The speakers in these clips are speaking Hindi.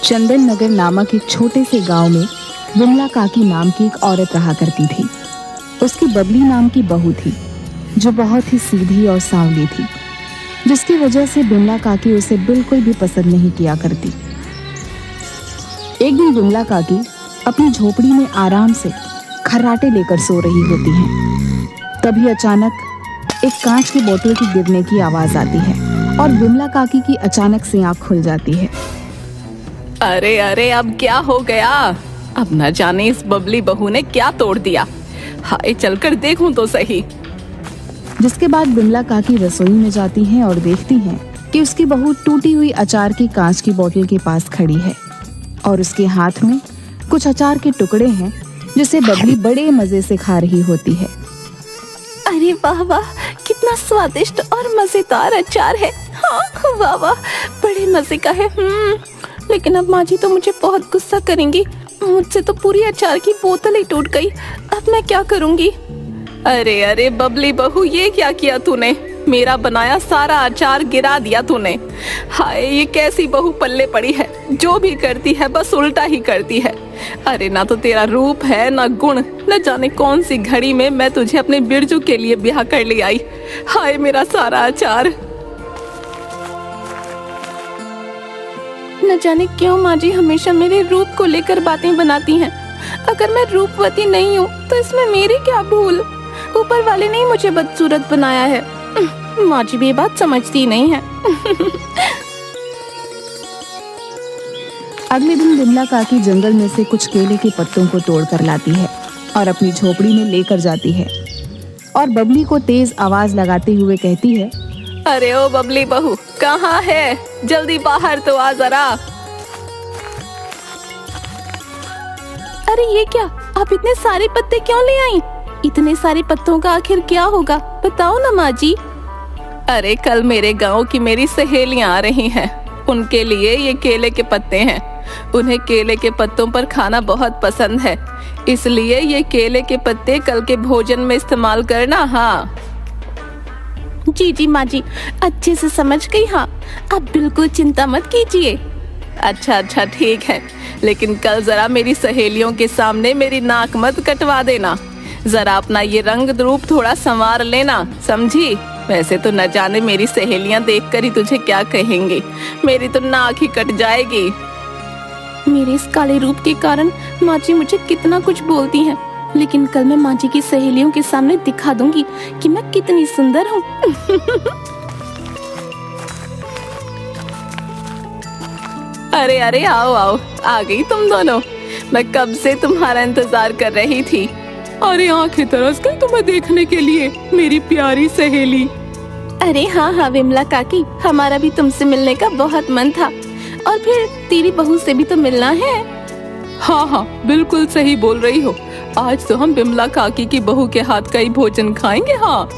चंदन नगर नामक एक छोटे से गांव में विमला काकी नाम की एक औरत रहा करती थी। उसकी बबली नाम की बहू थी जो बहुत ही सीधी और सांवली थी, जिसकी वजह से विमला काकी उसे बिल्कुल भी पसंद नहीं किया करती। एक दिन विमला काकी अपनी झोपड़ी में आराम से खर्राटे लेकर सो रही होती हैं। तभी अचानक एक कांच की बोतल की गिरने की आवाज आती है और विमला काकी की अचानक से आंख खुल जाती है। अरे अरे, अब क्या हो गया? अब न जाने इस बबली बहू ने क्या तोड़ दिया। हाय, चलकर देखूं तो सही। जिसके बाद विमला काकी रसोई में जाती हैं और देखती हैं कि उसकी बहू टूटी हुई अचार की कांच की बोतल के पास खड़ी है और उसके हाथ में कुछ अचार के टुकड़े हैं जिसे बबली बड़े मजे से खा रही होती है। अरे वाह वाह, कितना स्वादिष्ट और मजेदार अचार है। हाँ वाह वाह, बड़े मजे का है। लेकिन अब माँ जी तो मुझे बहुत गुस्सा करेंगी। मुझसे तो पूरी अचार की बोतल ही टूट गई। अब मैं क्या करूँगी? अरे अरे बबली बहू, ये क्या किया तूने? मेरा बनाया सारा अचार गिरा दिया तूने। हाय, ये कैसी बहू पल्ले पड़ी है, जो भी करती है बस उल्टा ही करती है। अरे ना तो तेरा रूप है ना गुण, न जाने कौन सी घड़ी में मैं तुझे अपने बिरजू के लिए ब्याह कर ले आई। हाय, मेरा सारा अचार। न जाने क्यों माँ जी हमेशा मेरे रूप को लेकर बातें बनाती हैं। अगर मैं रूपवती नहीं हूँ तो इसमें मेरी क्या भूल? ऊपर वाले ने मुझे बदसूरत बनाया है। माँ जी भी ये बात समझती नहीं है। अगले दिन विमला काकी जंगल में से कुछ केले के पत्तों को तोड़कर लाती है और अपनी झोपड़ी में लेकर जाती है और बबली को तेज आवाज लगाते हुए कहती है, अरे ओ बबली बहू, कहाँ है? जल्दी बाहर तो आ जरा। अरे ये क्या, आप इतने सारे पत्ते क्यों ले आई? इतने सारे पत्तों का आखिर क्या होगा, बताओ ना माँ जी। अरे कल मेरे गांव की मेरी सहेलियां आ रही हैं, उनके लिए ये केले के पत्ते हैं। उन्हें केले के पत्तों पर खाना बहुत पसंद है, इसलिए ये केले के पत्ते कल के भोजन में इस्तेमाल करना। हाँ जी जी माँ जी, अच्छे से समझ गई। हाँ, आप बिल्कुल चिंता मत कीजिए। अच्छा अच्छा ठीक है, लेकिन कल जरा मेरी सहेलियों के सामने मेरी नाक मत कटवा देना। जरा अपना ये रंग रूप थोड़ा संवार लेना, समझी? वैसे तो न जाने मेरी सहेलियां देखकर ही तुझे क्या कहेंगी। मेरी तो नाक ही कट जाएगी। मेरे इस काले रूप के कारण माँ जी मुझे कितना कुछ बोलती हैं, लेकिन कल मैं माँ जी की सहेलियों के सामने दिखा दूंगी कि मैं कितनी सुंदर हूँ। अरे अरे, आओ आओ, आ गई तुम दोनों। मैं कब से तुम्हारा इंतजार कर रही थी। अरे आंखें तरस गई तुम्हें देखने के लिए, मेरी प्यारी सहेली। अरे हाँ हाँ विमला काकी, हमारा भी तुमसे मिलने का बहुत मन था। और फिर तेरी बहू से भी तो मिलना है। हाँ हाँ, बिल्कुल सही बोल रही हो। आज तो हम विमला काकी की बहू के हाथ का ही भोजन खाएंगे। हाँ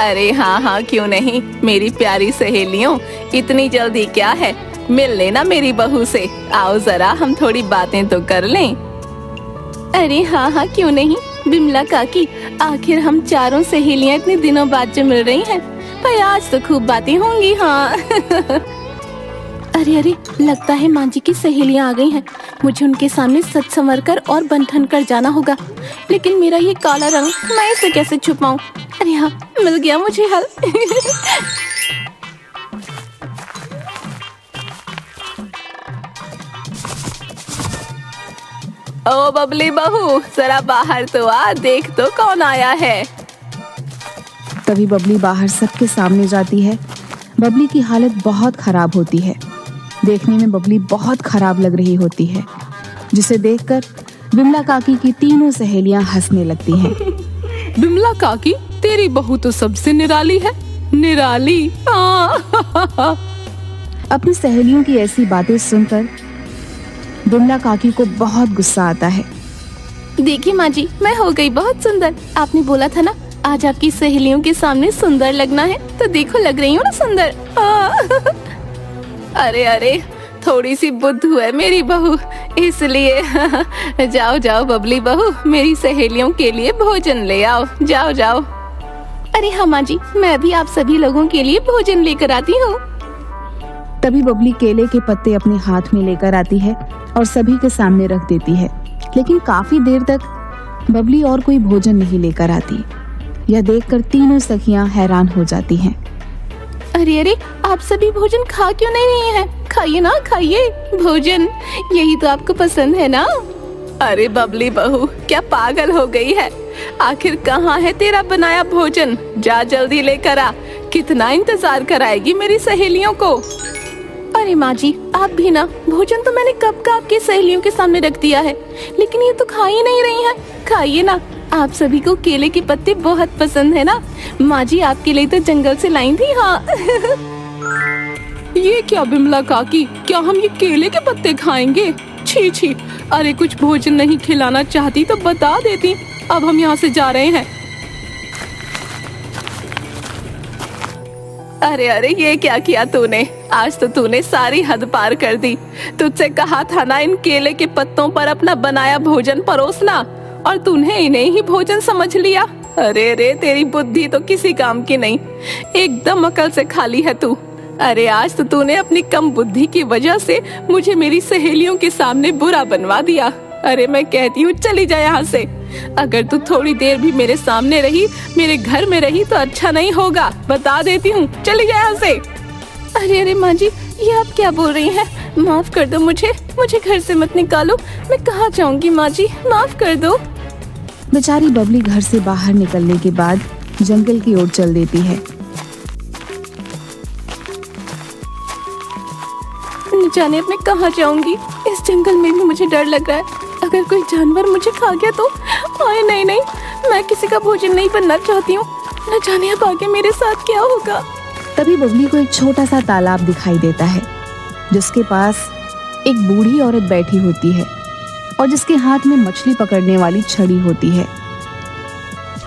अरे हाँ हाँ, क्यों नहीं मेरी प्यारी सहेलियों, इतनी जल्दी क्या है? मिल लेना मेरी बहू से। आओ जरा हम थोड़ी बातें तो कर लें। अरे हाँ हाँ, क्यों नहीं विमला काकी, आखिर हम चारों सहेलियां इतने दिनों बाद जो मिल रही हैं, पर आज तो खूब बातें होंगी। हाँ अरे अरे, लगता है माँ जी की सहेलियां आ गई हैं। मुझे उनके सामने सच संवर कर और बन-ठन कर जाना होगा। लेकिन मेरा ये काला रंग, मैं इसे कैसे छुपाऊं? अरे हाँ, मिल गया मुझे हल। ओ बबली बहू, जरा बाहर तो आ, देख तो कौन आया है। तभी बबली बाहर सबके सामने जाती है। बबली की हालत बहुत खराब होती है। देखने में बबली बहुत खराब लग रही होती है, जिसे देखकर विमला काकी की तीनों सहेलियां हंसने लगती हैं। विमला काकी, तेरी बहू तो सबसे निराली है। निराली। अपनी सहेलियों की ऐसी बातें सुनकर विमला काकी को बहुत गुस्सा आता है। देखिए माँ जी, मैं हो गई बहुत सुंदर। आपने बोला था ना आज आपकी सहेलियों के सामने सुंदर लगना है, तो देखो लग रही हूँ ना सुंदर। अरे अरे, थोड़ी सी बुद्धू है मेरी बहू, इसलिए। जाओ जाओ बबली बहू, मेरी सहेलियों के लिए भोजन ले आओ। जाओ जाओ। अरे हाँ माँ जी, मैं भी आप सभी लोगों के लिए भोजन लेकर आती हूँ। तभी बबली केले के पत्ते अपने हाथ में लेकर आती है और सभी के सामने रख देती है। लेकिन काफी देर तक बबली और कोई भोजन नहीं लेकर आती। यह देखकर तीनों सखियां हैरान हो जाती हैं। अरे अरे, आप सभी भोजन खा क्यों नहीं रही हैं? खाइए ना, खाइए भोजन, यही तो आपको पसंद है ना। अरे बबली बहू, क्या पागल हो गई है? आखिर कहाँ है तेरा बनाया भोजन? जा जल्दी लेकर आ। कितना इंतजार कराएगी मेरी सहेलियों को। अरे माँ जी, आप भी ना, भोजन तो मैंने कब का आपकी सहेलियों के सामने रख दिया है, लेकिन ये तो खा ही नहीं रही हैं। खाइए ना, आप सभी को केले के पत्ते बहुत पसंद है ना। माँ जी आपके लिए तो जंगल से लाई थी। हाँ ये क्या बिमला काकी, क्या हम ये केले के पत्ते खाएंगे? छी छी, अरे कुछ भोजन नहीं खिलाना चाहती तो बता देती। अब हम यहाँ से जा रहे हैं। अरे अरे, ये क्या किया तूने? आज तो तूने सारी हद पार कर दी। तुझसे कहा था ना इन केले के पत्तों पर अपना बनाया भोजन परोसना, और तूने इन्हें ही भोजन समझ लिया। अरे रे, तेरी बुद्धि तो किसी काम की नहीं, एकदम अकल से खाली है तू। अरे आज तो तूने अपनी कम बुद्धि की वजह से मुझे मेरी सहेलियों के सामने बुरा बनवा दिया। अरे मैं कहती हूँ चली जा यहाँ से। अगर तू थोड़ी देर भी मेरे सामने रही, मेरे घर में रही तो अच्छा नहीं होगा, बता देती हूँ। चली जा यहाँ से। अरे अरे माँ जी, ये आप क्या बोल रही हैं? माफ कर दो मुझे घर से मत निकालो। मैं कहाँ जाऊँगी माँ जी, माफ कर दो। बेचारी बबली घर से बाहर निकलने के बाद जंगल की ओर चल देती है। न जाने अब मैं कहाँ जाऊंगी। इस जंगल में भी मुझे डर लग रहा है। अगर कोई जानवर मुझे खा गया तो? ओए नहीं नहीं, मैं किसी का भोजन नहीं बनना चाहती हूँ। न जाने अब आगे मेरे साथ क्या होगा। तभी बबली को एक छोटा सा तालाब दिखाई देता है, जिसके पास एक बूढ़ी औरत बैठी होती है और जिसके हाथ में मछली पकड़ने वाली छड़ी होती है।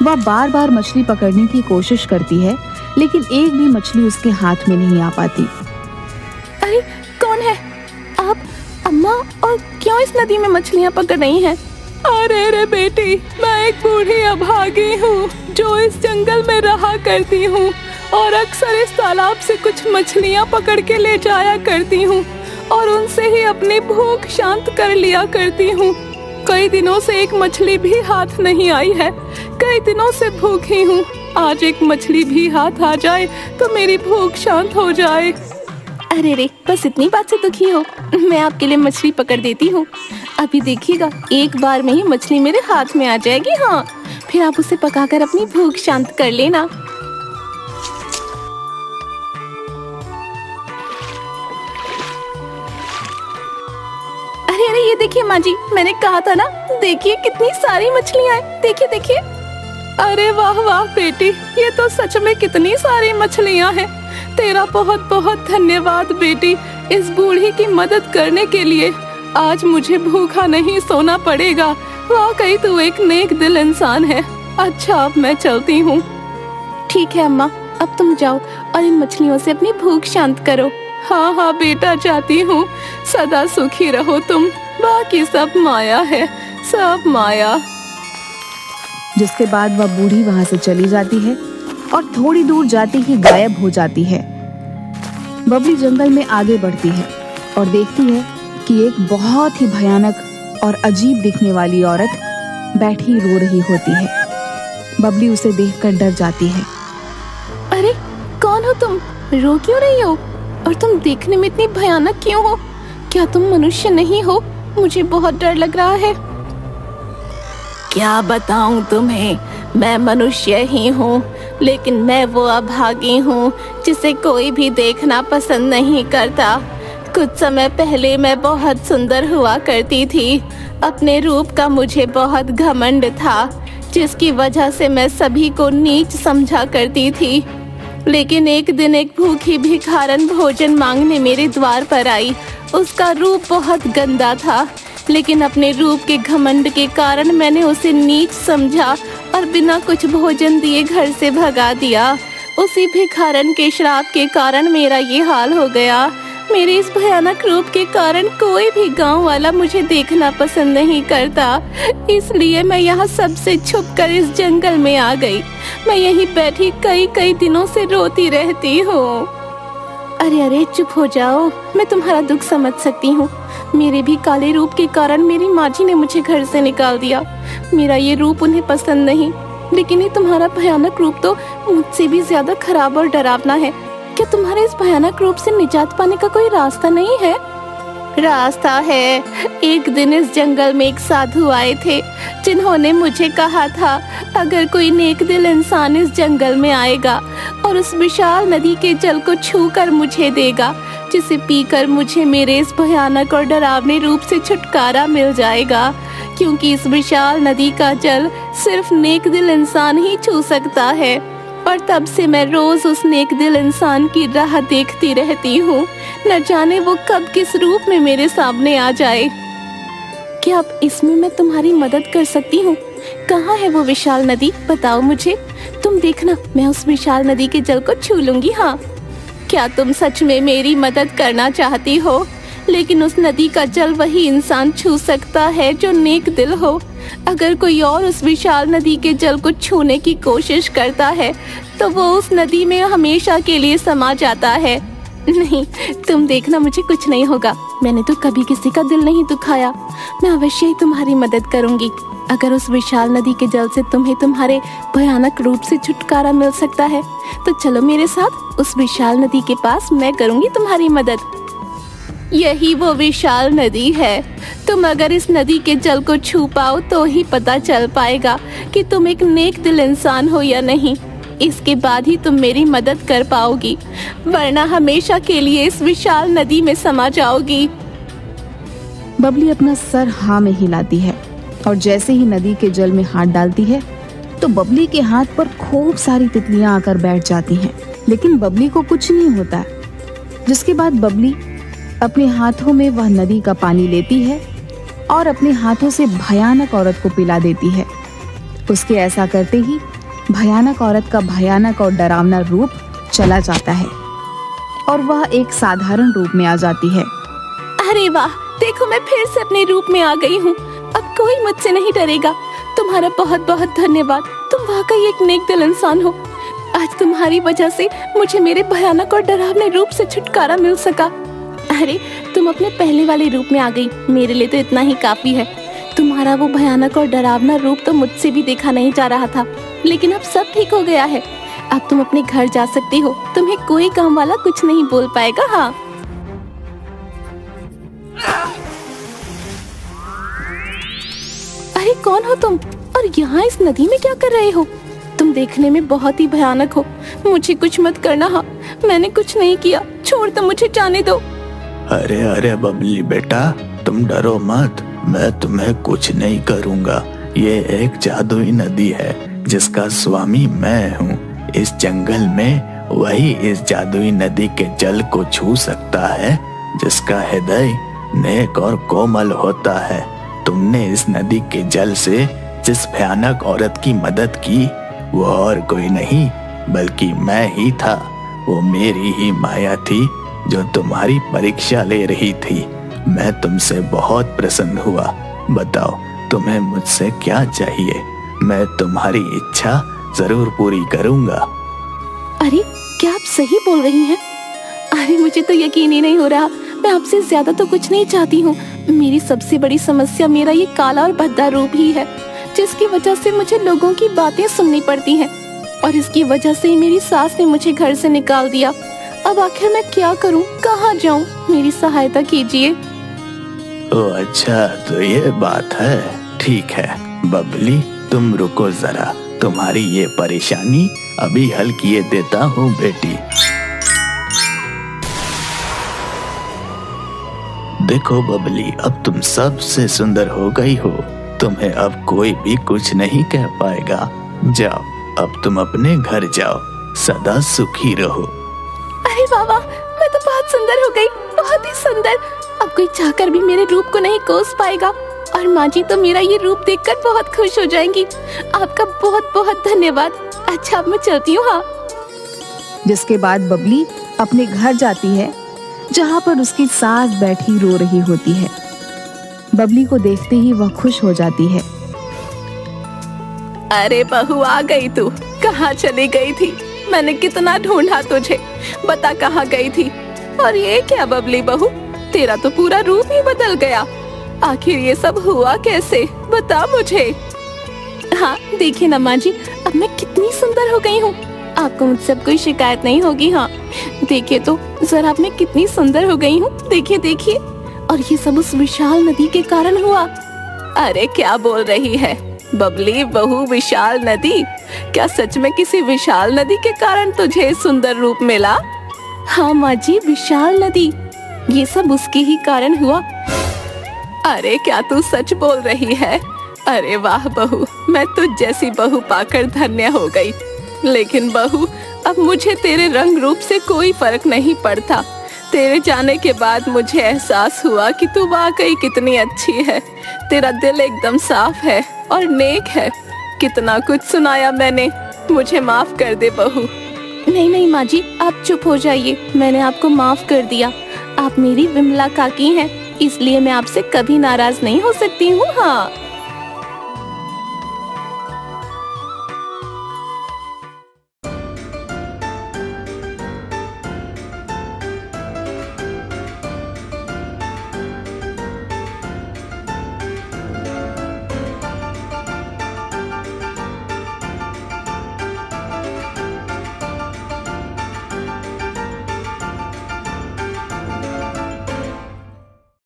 वह बार बार मछली पकड़ने की कोशिश करती है, लेकिन एक भी मछली उसके हाथ में नहीं आ पाती। अरे कौन है आप? अम्मा, और क्यों इस नदी में मछलियाँ पकड़ रही हैं? अरे रे बेटी, मैं एक बूढ़ी अभागी हूँ जो इस जंगल में रहा करती हूँ और अक्सर इस तालाब से कुछ मछलियाँ पकड़ के ले जाया करती हूँ और उनसे ही अपनी भूख शांत कर लिया करती हूँ। कई दिनों से एक मछली भी हाथ नहीं आई है। कई दिनों से भूखी हूँ। आज एक मछली भी हाथ आ जाए तो मेरी भूख शांत हो जाए। अरे रे, बस इतनी बात से दुखी हो? मैं आपके लिए मछली पकड़ देती हूँ। अभी देखिएगा, एक बार में ही मछली मेरे हाथ में आ जाएगी। हाँ, फिर आप उसे पकाकर अपनी भूख शांत कर लेना। अरे अरे, ये देखिए माँ जी, मैंने कहा था ना, देखिए कितनी सारी मछलियाँ हैं। देखिए देखिए। अरे वाह वाह बेटी, ये तो सच में कितनी सारी मछलियाँ हैं। तेरा बहुत बहुत धन्यवाद बेटी, इस बूढ़ी की मदद करने के लिए। आज मुझे भूखा नहीं सोना पड़ेगा। वाकई तू एक नेक दिल इंसान है। अच्छा, अब मैं चलती हूँ। ठीक है अम्मा, अब तुम जाओ और इन मछलियों से अपनी भूख शांत करो। हाँ हाँ बेटा, जाती हूँ। सदा सुखी रहो तुम। बाकी सब माया है, सब माया। जिसके बाद वह बूढ़ी वहां से चली जाती है और थोड़ी दूर जाती ही गायब हो जाती है। बबली जंगल में आगे बढ़ती है और देखती है कि एक बहुत ही भयानक और अजीब दिखने वाली औरत बैठी रो रही होती है। बबली उसे देखकर डर जाती है। अरे कौन हो तुम? रो क्यों रही हो? और तुम देखने में इतनी भयानक क्यों हो? क्या तुम मनुष्य नहीं हो? मुझे बहुत डर लग रहा है। क्या बताऊं तुम्हें, मैं मनुष्य ही हूँ, लेकिन मैं वो अभागी हूँ जिसे कोई भी देखना पसंद नहीं करता। कुछ समय पहले मैं बहुत सुंदर हुआ करती थी। अपने रूप का मुझे बहुत घमंड था, जिसकी वजह से मैं सभी को नीच समझा करती थी। लेकिन एक दिन एक भूखी भिखारन भोजन मांगने मेरे द्वार पर आई। उसका रूप बहुत गंदा था, लेकिन अपने रूप के घमंड के कारण मैंने उसे नीच समझा और बिना कुछ भोजन दिए घर से भगा दिया। उसी भिखारन के श्राप के कारण मेरा ये हाल हो गया। मेरे इस भयानक रूप के कारण कोई भी गांव वाला मुझे देखना पसंद नहीं करता, इसलिए मैं यहाँ सबसे छुपकर इस जंगल में आ गई। मैं यहीं बैठी कई कई दिनों से रोती रहती हूँ। अरे अरे चुप हो जाओ, मैं तुम्हारा दुख समझ सकती हूँ। मेरे भी काले रूप के कारण मेरी माँ जी ने मुझे घर से निकाल दिया। मेरा ये रूप उन्हें पसंद नहीं, लेकिन ये तुम्हारा भयानक रूप तो मुझसे भी ज्यादा खराब और डरावना है। क्या तुम्हारे इस भयानक रूप से निजात पाने का कोई रास्ता नहीं है? रास्ता है। एक दिन इस जंगल में एक साधु आए थे, जिन्होंने मुझे कहा था अगर कोई नेक दिल इंसान इस जंगल में आएगा और उस विशाल नदी के जल को छूकर मुझे देगा, जिसे पीकर मुझे मेरे इस भयानक और डरावने रूप से छुटकारा मिल जाएगा, क्योंकि इस विशाल नदी का जल सिर्फ नेक दिल इंसान ही छू सकता है। और तब से मैं रोज उस नेक दिल इंसान की राह देखती रहती हूँ, न जाने वो कब किस रूप में मेरे सामने आ जाए। क्या अब इसमें मैं तुम्हारी मदद कर सकती हूँ? कहाँ है वो विशाल नदी, बताओ मुझे। तुम देखना, मैं उस विशाल नदी के जल को छू लूंगी। हाँ, क्या तुम सच में मेरी मदद करना चाहती हो? लेकिन उस नदी का जल वही इंसान छू सकता है जो नेक दिल हो। अगर कोई और उस विशाल नदी के जल को छूने की कोशिश करता है तो वो उस नदी में हमेशा के लिए समा जाता है। नहीं, तुम देखना, मुझे कुछ नहीं होगा। मैंने तो कभी किसी का दिल नहीं दुखाया। मैं अवश्य ही तुम्हारी मदद करूंगी। अगर उस विशाल नदी के जल से तुम्हें तुम्हारे भयानक रूप से छुटकारा मिल सकता है तो चलो मेरे साथ उस विशाल नदी के पास, मैं करूंगी तुम्हारी मदद। यही वो विशाल नदी है। तुम अगर इस नदी के जल को छू पाओ तो ही पता चल पाएगा कि तुम एक नेक दिल इंसान हो या नहीं। इसके बाद ही तुम मेरी मदद कर पाओगी, वरना हमेशा के लिए इस विशाल नदी में समा जाओगी। बबली अपना सर हाँ में हिलाती है और जैसे ही नदी के जल में हाथ डालती है तो बबली के हाथ पर खूब सारी तितलियां आकर बैठ जाती हैं, लेकिन बबली को कुछ नहीं होता। जिसके बाद बबली अपने हाथों में वह नदी का पानी लेती है और अपने हाथों से भयानक औरत को पिला देती है। उसके ऐसा करते ही भयानक औरत का भयानक और डरावना रूप चला जाता है और वह एक साधारण रूप में आ जाती है। अरे वाह, देखो मैं फिर से अपने रूप में आ गई हूँ। अब कोई मुझसे नहीं डरेगा। तुम्हारा बहुत बहुत धन्यवाद। तुम वाकई एक नेक दिल इंसान हो। आज तुम्हारी वजह से मुझे मेरे भयानक और डरावने रूप से छुटकारा मिल सका। अरे, तुम अपने पहले वाले रूप में आ गई, मेरे लिए तो इतना ही काफी है। तुम्हारा वो भयानक और डरावना रूप तो मुझसे भी देखा नहीं जा रहा था, लेकिन अब सब ठीक हो गया है। अब तुम अपने घर जा सकती हो। तुम्हें कोई काम वाला कुछ नहीं बोल पाएगा। हाँ, अरे कौन हो तुम और यहाँ इस नदी में क्या कर रहे हो? तुम देखने में बहुत ही भयानक हो। मुझे कुछ मत करना। हाँ, मैंने कुछ नहीं किया, छोड़ दो, मुझे जाने दो। अरे अरे बबली बेटा, तुम डरो मत, मैं तुम्हें कुछ नहीं करूँगा। ये एक जादुई नदी है जिसका स्वामी मैं हूँ। इस जंगल में वही इस जादुई नदी के जल को छू सकता है जिसका हृदय नेक और कोमल होता है। तुमने इस नदी के जल से जिस भयानक औरत की मदद की वो और कोई नहीं बल्कि मैं ही था। वो मेरी ही माया थी जो तुम्हारी परीक्षा ले रही थी। मैं तुमसे बहुत प्रसन्न हुआ। बताओ तुम्हें मुझसे क्या चाहिए? मैं तुम्हारी इच्छा जरूर पूरी करूंगा। अरे, क्या आप सही बोल रही हैं? अरे, मुझे तो यकीन ही नहीं हो रहा। मैं आपसे ज्यादा तो कुछ नहीं चाहती हूँ। मेरी सबसे बड़ी समस्या मेरा ये काला और भद्दा रूप ही है, जिसकी वजह से मुझे लोगों की बातें सुननी पड़ती हैं और इसकी वजह से ही मेरी सास ने मुझे घर से निकाल दिया। अब आखिर मैं क्या करूं, कहाँ जाऊं? मेरी सहायता कीजिए। ओ अच्छा, तो ये बात है। ठीक है बबली, तुम रुको जरा, तुम्हारी ये परेशानी अभी हल किए देता हूँ बेटी। देखो बबली, अब तुम सबसे सुंदर हो गई हो। तुम्हें अब कोई भी कुछ नहीं कह पाएगा। जाओ, अब तुम अपने घर जाओ, सदा सुखी रहो। अरे बाबा, मैं तो बहुत सुंदर हो गई, बहुत ही सुंदर। अब कोई चाहकर भी मेरे रूप को नहीं कोस पाएगा और माँ जी तो मेरा ये रूप देखकर बहुत खुश हो जाएंगी। आपका बहुत बहुत धन्यवाद। अच्छा, अब मैं चलती हूँ। हाँ। जिसके बाद बबली अपने घर जाती है जहाँ पर उसकी सास बैठी रो रही होती है। बबली को देखते ही वह खुश हो जाती है। अरे बहू, आ गई तू। कहाँ चली गई थी? मैंने कितना ढूंढा तुझे, बता कहाँ गई थी? और ये क्या बबली बहू, तेरा तो पूरा रूप ही बदल गया। आखिर ये सब हुआ कैसे, बता मुझे। हाँ देखिए ना माँ जी, अब मैं कितनी सुंदर हो गई हूँ। आपको मुझसे अब कोई शिकायत नहीं होगी। हाँ देखिए तो जरा, अब मैं कितनी सुंदर हो गई हूँ। देखिए देखिए, और ये सब उस विशाल नदी के कारण हुआ। अरे क्या बोल रही है बबली बहू, विशाल नदी? क्या सच में किसी विशाल नदी के कारण तुझे सुंदर रूप मिला? हाँ माँ जी, विशाल नदी, ये सब उसके ही कारण हुआ। अरे क्या तू सच बोल रही है? अरे वाह बहू, मैं तुझ जैसी बहू पाकर धन्य हो गई। लेकिन बहू, अब मुझे तेरे रंग रूप से कोई फर्क नहीं पड़ता। तेरे जाने के बाद मुझे एहसास हुआ कि तू वाकई कितनी अच्छी है। तेरा दिल एकदम साफ है और नेक है। कितना कुछ सुनाया मैंने, मुझे माफ कर दे बहू। नहीं नहीं माँ जी, आप चुप हो जाइए, मैंने आपको माफ कर दिया। आप मेरी विमला काकी हैं, इसलिए मैं आपसे कभी नाराज नहीं हो सकती हूँ। हाँ